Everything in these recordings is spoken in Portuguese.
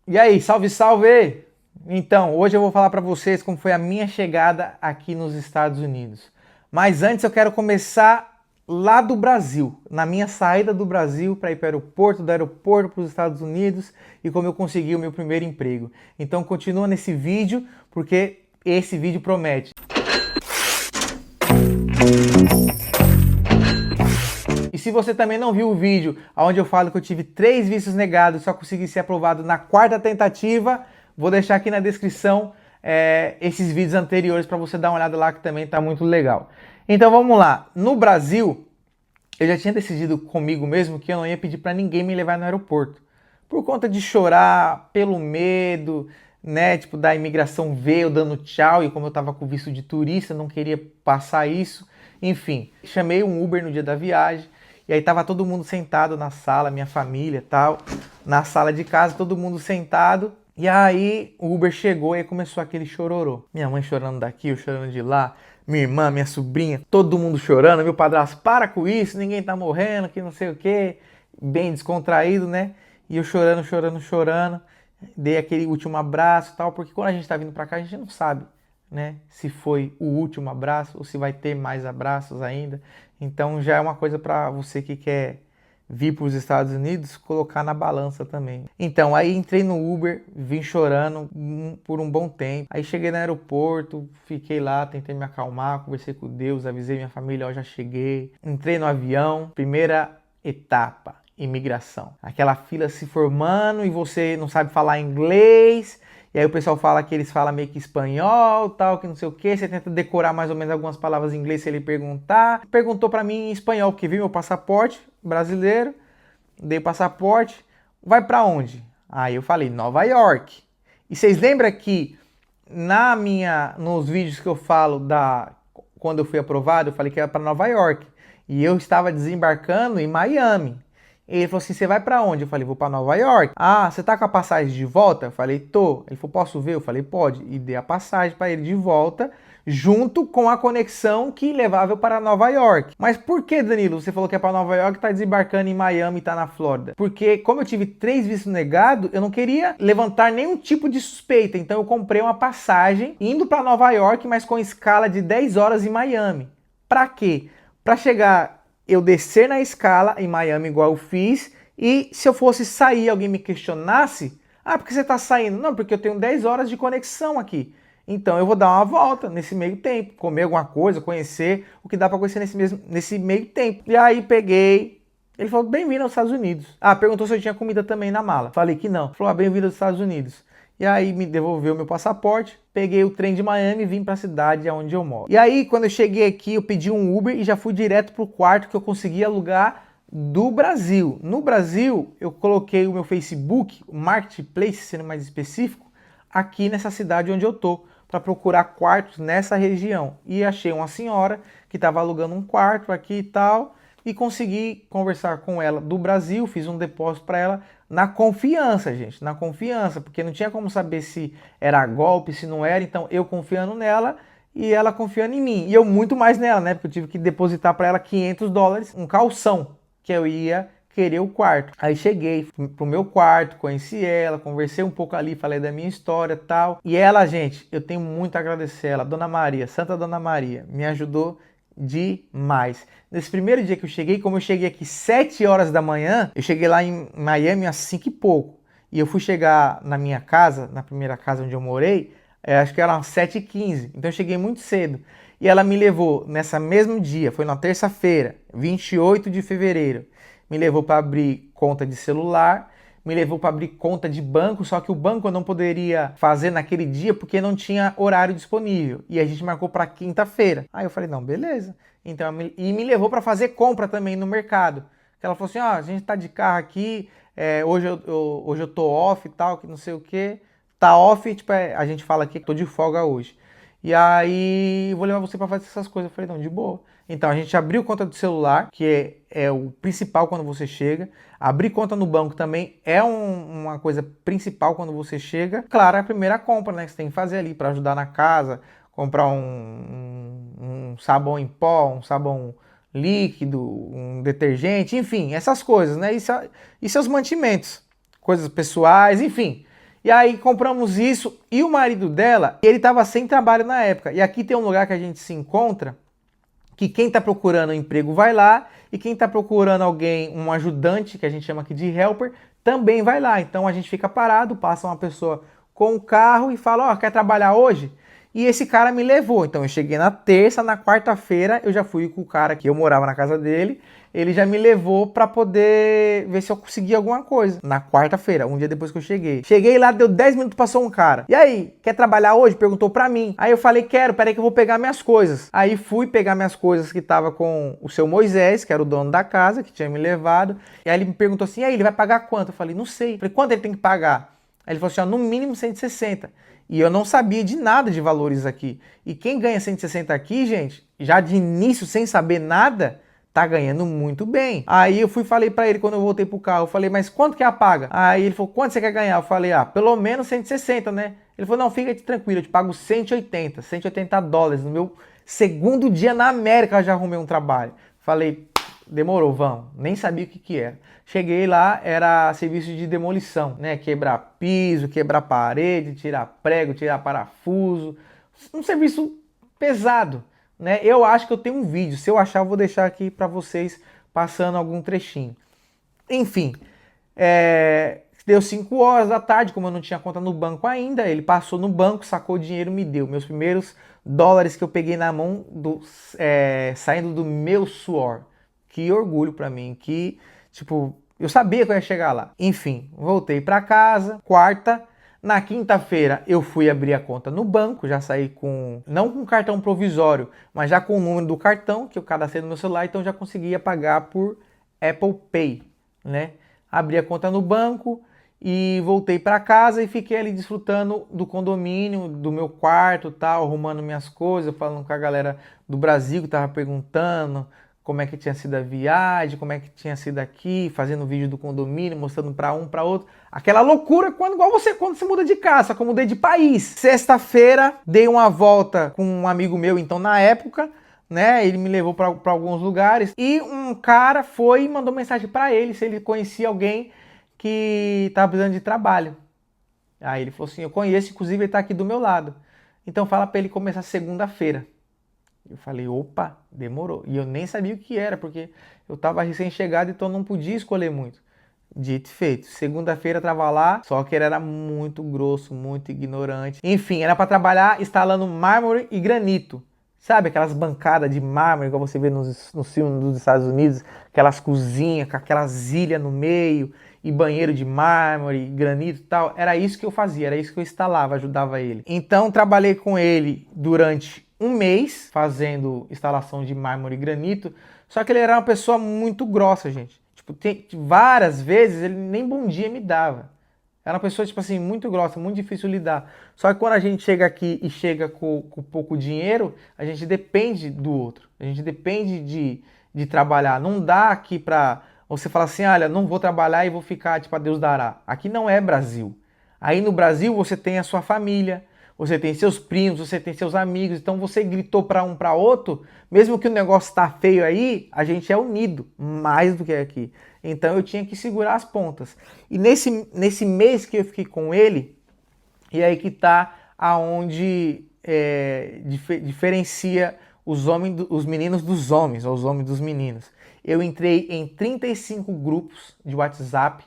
E aí, salve, salve! Então, hoje eu vou falar para vocês como foi a minha chegada aqui nos Estados Unidos. Mas antes eu quero começar lá do Brasil, na minha saída do Brasil para ir para o aeroporto, do aeroporto para os Estados Unidos e como eu consegui o meu primeiro emprego. Então, continua nesse vídeo porque esse vídeo promete. E se você também não viu o vídeo onde eu falo que eu tive 3 vistos negados e só consegui ser aprovado na 4ª tentativa, vou deixar aqui na descrição esses vídeos anteriores para você dar uma olhada lá que também está muito legal. Então vamos lá. No Brasil, eu já tinha decidido comigo mesmo que eu não ia pedir para ninguém me levar no aeroporto. Por conta de chorar, pelo medo, né? Tipo, da imigração ver eu dando tchau e como eu tava com visto de turista, não queria passar isso. Enfim, chamei um Uber no dia da viagem e aí tava todo mundo sentado na sala, minha família e tal, na sala de casa, todo mundo sentado. E aí o Uber chegou e começou aquele chororô. Minha mãe chorando daqui, eu chorando de lá, minha irmã, minha sobrinha, todo mundo chorando, meu padrasto, para com isso, ninguém tá morrendo, que não sei o que, bem descontraído, né? E eu chorando, chorando, chorando, dei aquele último abraço e tal, porque quando a gente tá vindo pra cá, a gente não sabe, né? Se foi o último abraço ou se vai ter mais abraços ainda. Então já é uma coisa para você que quer vir para os Estados Unidos, colocar na balança também. Então, aí entrei no Uber, vim chorando por um bom tempo. Aí cheguei no aeroporto, fiquei lá, tentei me acalmar, conversei com Deus, avisei minha família, ó, já cheguei. Entrei no avião, primeira etapa, imigração. Aquela fila se formando e você não sabe falar inglês. E aí o pessoal fala que eles falam meio que espanhol, tal, que não sei o que. Você tenta decorar mais ou menos algumas palavras em inglês se ele perguntar. Perguntou para mim em espanhol, porque viu meu passaporte brasileiro. Dei o passaporte. Vai para onde? Aí eu falei, Nova York. E vocês lembram que nos vídeos que eu falo quando eu fui aprovado, eu falei que era para Nova York. E eu estava desembarcando em Miami. Ele falou assim, você vai para onde? Eu falei, vou para Nova York. Ah, você tá com a passagem de volta? Eu falei, tô. Ele falou, posso ver? Eu falei, pode. E dei a passagem para ele de volta, junto com a conexão que levava eu para Nova York. Mas por que, Danilo, você falou que é para Nova York, tá desembarcando em Miami e tá na Flórida? Porque como eu tive 3 vistos negados, eu não queria levantar nenhum tipo de suspeita. Então eu comprei uma passagem indo para Nova York, mas com escala de 10 horas em Miami. Para quê? Para chegar eu descer na escala em Miami igual eu fiz, e se eu fosse sair alguém me questionasse, ah, por que você está saindo? Não, porque eu tenho 10 horas de conexão aqui. Então eu vou dar uma volta nesse meio tempo, comer alguma coisa, conhecer o que dá para conhecer nesse meio tempo. E aí peguei, ele falou, bem-vindo aos Estados Unidos. Ah, perguntou se eu tinha comida também na mala. Falei que não. Falou, ah, bem-vindo aos Estados Unidos. E aí me devolveu meu passaporte, peguei o trem de Miami e vim para a cidade onde eu moro. E aí quando eu cheguei aqui, eu pedi um Uber e já fui direto pro quarto que eu consegui alugar do Brasil. No Brasil, eu coloquei o meu Facebook, o Marketplace, sendo mais específico, aqui nessa cidade onde eu tô, para procurar quartos nessa região. E achei uma senhora que estava alugando um quarto aqui e tal, e consegui conversar com ela do Brasil, fiz um depósito para ela na confiança, gente, na confiança, porque não tinha como saber se era golpe, se não era, então eu confiando nela e ela confiando em mim, e eu muito mais nela, né, porque eu tive que depositar para ela $500, um calção, que eu ia querer o quarto. Aí cheguei pro meu quarto, conheci ela, conversei um pouco ali, falei da minha história e tal, e ela, gente, eu tenho muito a agradecer ela, Dona Maria, Santa Dona Maria, me ajudou demais. Nesse primeiro dia que eu cheguei, como eu cheguei aqui 7 horas da manhã, eu cheguei lá em Miami às 5 e pouco. E eu fui chegar na minha casa, na primeira casa onde eu morei, acho que era umas 7h15. Então eu cheguei muito cedo. E ela me levou nessa mesmo dia, foi na terça-feira, 28 de fevereiro. Me levou para abrir conta de celular, me levou para abrir conta de banco, só que o banco eu não poderia fazer naquele dia porque não tinha horário disponível. E a gente marcou para quinta-feira. Aí eu falei, não, beleza. Então, e me levou para fazer compra também no mercado. Ela falou assim, ó, a gente tá de carro aqui, hoje eu tô off e tal, que não sei o que. Tá off, tipo, a gente fala aqui que tô de folga hoje. E aí, vou levar você para fazer essas coisas. Eu falei, não, de boa. Então, a gente abriu conta do celular, que é o principal quando você chega. Abrir conta no banco também é uma coisa principal quando você chega. Claro, é a primeira compra, né, que você tem que fazer ali para ajudar na casa. Comprar um sabão em pó, um sabão líquido, um detergente, enfim, essas coisas, né? E seus mantimentos, coisas pessoais, enfim. E aí compramos isso e o marido dela, ele estava sem trabalho na época. E aqui tem um lugar que a gente se encontra, que quem está procurando um emprego vai lá e quem está procurando alguém, um ajudante, que a gente chama aqui de helper, também vai lá. Então a gente fica parado, passa uma pessoa com o carro e fala, ó, quer trabalhar hoje? E esse cara me levou. Então eu cheguei na terça, na quarta-feira eu já fui com o cara que eu morava na casa dele. Ele já me levou para poder ver se eu conseguia alguma coisa. Na quarta-feira, um dia depois que eu cheguei. Cheguei lá, deu 10 minutos, passou um cara. E aí, quer trabalhar hoje? Perguntou pra mim. Aí eu falei, quero, peraí que eu vou pegar minhas coisas. Aí fui pegar minhas coisas que tava com o seu Moisés, que era o dono da casa, que tinha me levado. E aí ele me perguntou assim, e aí, ele vai pagar quanto? Eu falei, não sei. Eu falei, quanto ele tem que pagar? Aí ele falou assim, ó, no mínimo 160. E eu não sabia de nada de valores aqui. E quem ganha 160 aqui, gente, já de início, sem saber nada, tá ganhando muito bem. Aí eu fui e falei pra ele, quando eu voltei pro carro, eu falei, mas quanto que é a paga? Aí ele falou, quanto você quer ganhar? Eu falei, pelo menos 160, né? Ele falou, não, fica tranquilo, eu te pago 180 dólares. No meu segundo dia na América eu já arrumei um trabalho. Falei, demorou, vamos. Nem sabia o que era. Cheguei lá, era serviço de demolição, né? Quebrar piso, quebrar parede, tirar prego, tirar parafuso. Um serviço pesado, né? Eu acho que eu tenho um vídeo. Se eu achar, eu vou deixar aqui para vocês passando algum trechinho. Enfim, deu 5 horas da tarde, como eu não tinha conta no banco ainda, ele passou no banco, sacou o dinheiro, me deu. Meus primeiros dólares que eu peguei na mão, saindo do meu suor. Que orgulho para mim, que, tipo, eu sabia que eu ia chegar lá. Enfim, voltei para casa, quarta. Na quinta-feira eu fui abrir a conta no banco, já saí não com cartão provisório, mas já com o número do cartão que eu cadastrei no meu celular, então já conseguia pagar por Apple Pay, né? Abri a conta no banco e voltei para casa e fiquei ali desfrutando do condomínio, do meu quarto, tal, arrumando minhas coisas, falando com a galera do Brasil que tava perguntando como é que tinha sido a viagem, como é que tinha sido aqui, fazendo vídeo do condomínio, mostrando para um, para outro. Aquela loucura quando você muda de casa, só que eu mudei de país. Sexta-feira, dei uma volta com um amigo meu, então na época, né, ele me levou para alguns lugares e um cara foi e mandou mensagem para ele se ele conhecia alguém que estava precisando de trabalho. Aí ele falou assim, eu conheço, inclusive ele está aqui do meu lado. Então fala para ele começar segunda-feira. Eu falei, opa, demorou. E eu nem sabia o que era, porque eu estava recém-chegado, então não podia escolher muito. Dito e feito. Segunda-feira estava lá, só que ele era muito grosso, muito ignorante. Enfim, era para trabalhar instalando mármore e granito. Sabe aquelas bancadas de mármore, igual você vê nos filmes dos Estados Unidos, aquelas cozinhas com aquelas ilhas no meio, e banheiro de mármore, granito e tal. Era isso que eu fazia, era isso que eu instalava, ajudava ele. Então trabalhei com ele durante um mês fazendo instalação de mármore e granito, só que ele era uma pessoa muito grossa, gente. Tipo, várias vezes ele nem bom dia me dava. Era uma pessoa, tipo assim, muito grossa, muito difícil lidar. Só que quando a gente chega aqui e chega com pouco dinheiro, a gente depende do outro. A gente depende de trabalhar. Não dá aqui pra você falar assim, olha, não vou trabalhar e vou ficar, tipo, a Deus dará. Aqui não é Brasil. Aí no Brasil você tem a sua família, você tem seus primos, você tem seus amigos, então você gritou para um para outro, mesmo que o negócio tá feio aí, a gente é unido, mais do que aqui. Então eu tinha que segurar as pontas. E nesse mês que eu fiquei com ele, e aí que tá aonde diferencia os meninos dos homens, ou os homens dos meninos. Eu entrei em 35 grupos de WhatsApp,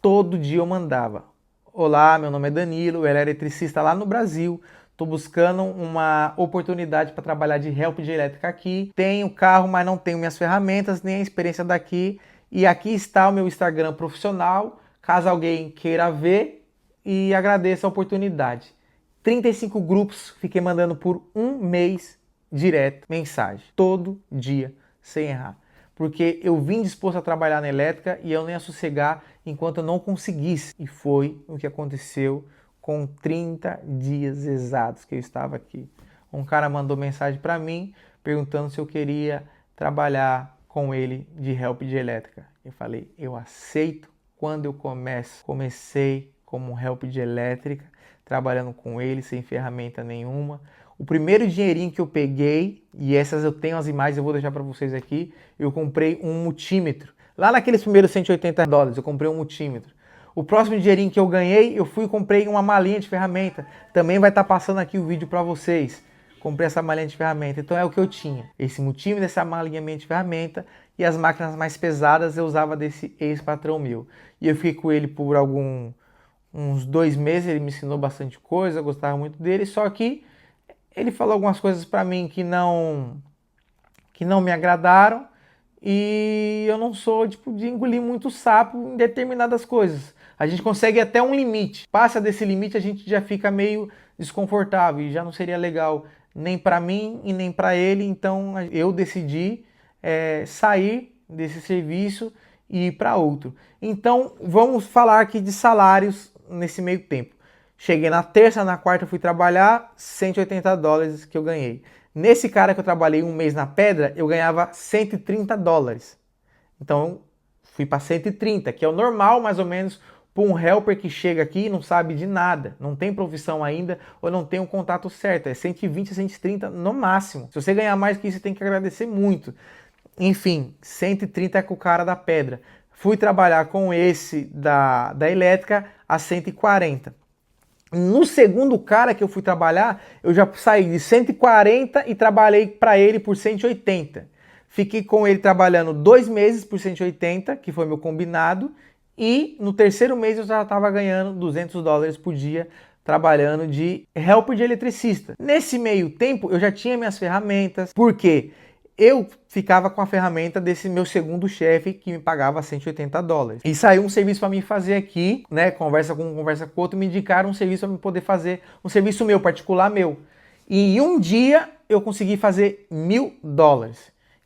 todo dia eu mandava. Olá, meu nome é Danilo, ele é eletricista lá no Brasil. Estou buscando uma oportunidade para trabalhar de help de elétrica aqui. Tenho carro, mas não tenho minhas ferramentas, nem a experiência daqui. E aqui está o meu Instagram profissional, caso alguém queira ver, e agradeço a oportunidade. 35 grupos, fiquei mandando por um mês direto mensagem, todo dia, sem errar. Porque eu vim disposto a trabalhar na elétrica e eu nem ia sossegar enquanto eu não conseguisse. E foi o que aconteceu com 30 dias exatos que eu estava aqui. Um cara mandou mensagem para mim perguntando se eu queria trabalhar com ele de help de elétrica. Eu falei, eu aceito quando eu começo. Comecei como help de elétrica, trabalhando com ele sem ferramenta nenhuma. O primeiro dinheirinho que eu peguei, e essas eu tenho as imagens, eu vou deixar para vocês aqui, eu comprei um multímetro. Lá naqueles primeiros 180 dólares, eu comprei um multímetro. O próximo dinheirinho que eu ganhei, eu fui e comprei uma malinha de ferramenta. Também vai estar passando aqui o vídeo para vocês. Comprei essa malinha de ferramenta, então é o que eu tinha. Esse multímetro, essa malinha de ferramenta e as máquinas mais pesadas eu usava desse ex-patrão meu. E eu fiquei com ele por uns 2 meses, ele me ensinou bastante coisa, eu gostava muito dele, só que ele falou algumas coisas para mim que não me agradaram e eu não sou tipo de engolir muito sapo em determinadas coisas. A gente consegue até um limite. Passa desse limite, a gente já fica meio desconfortável e já não seria legal nem para mim e nem para ele. Então eu decidi sair desse serviço e ir para outro. Então vamos falar aqui de salários nesse meio tempo. Cheguei na terça, na quarta eu fui trabalhar, $180 que eu ganhei. Nesse cara que eu trabalhei um mês na pedra, eu ganhava $130. Então fui para 130, que é o normal mais ou menos para um helper que chega aqui e não sabe de nada, não tem profissão ainda ou não tem um contato certo. É 120 a 130 no máximo. Se você ganhar mais que isso, você tem que agradecer muito. Enfim, 130 é com o cara da pedra. Fui trabalhar com esse da elétrica a 140. No segundo cara que eu fui trabalhar, eu já saí de 140 e trabalhei para ele por 180. Fiquei com ele trabalhando 2 meses por 180, que foi meu combinado. E no terceiro mês eu já estava ganhando $200 por dia trabalhando de helper de eletricista. Nesse meio tempo eu já tinha minhas ferramentas, porque eu ficava com a ferramenta desse meu segundo chefe que me pagava $180. E saiu um serviço para mim fazer aqui, né? Conversa com outro, me indicaram um serviço para eu poder fazer, um serviço meu, particular meu. E em um dia eu consegui fazer $1.000.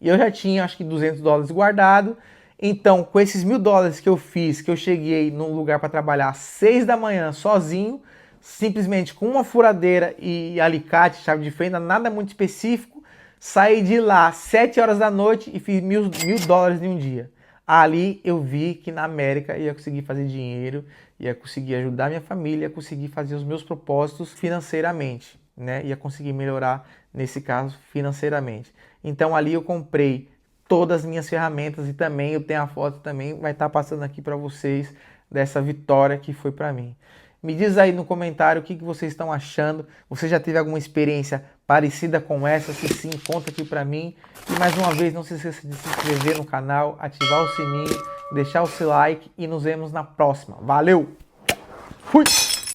E eu já tinha acho que $200 guardado. Então, com esses $1.000 que eu fiz, que eu cheguei num lugar para trabalhar às 6 da manhã sozinho, simplesmente com uma furadeira e alicate, chave de fenda, nada muito específico, saí de lá às 7 horas da noite e fiz $1.000 em um dia. Ali eu vi que na América eu ia conseguir fazer dinheiro, ia conseguir ajudar minha família, ia conseguir fazer os meus propósitos financeiramente, né? Ia conseguir melhorar, nesse caso, financeiramente. Então ali eu comprei todas as minhas ferramentas e também eu tenho a foto também, vai estar passando aqui para vocês dessa vitória que foi para mim. Me diz aí no comentário o que vocês estão achando. Você já teve alguma experiência parecida com essa? Se sim, conta aqui para mim. E mais uma vez, não se esqueça de se inscrever no canal, ativar o sininho, deixar o seu like e nos vemos na próxima. Valeu! Fui!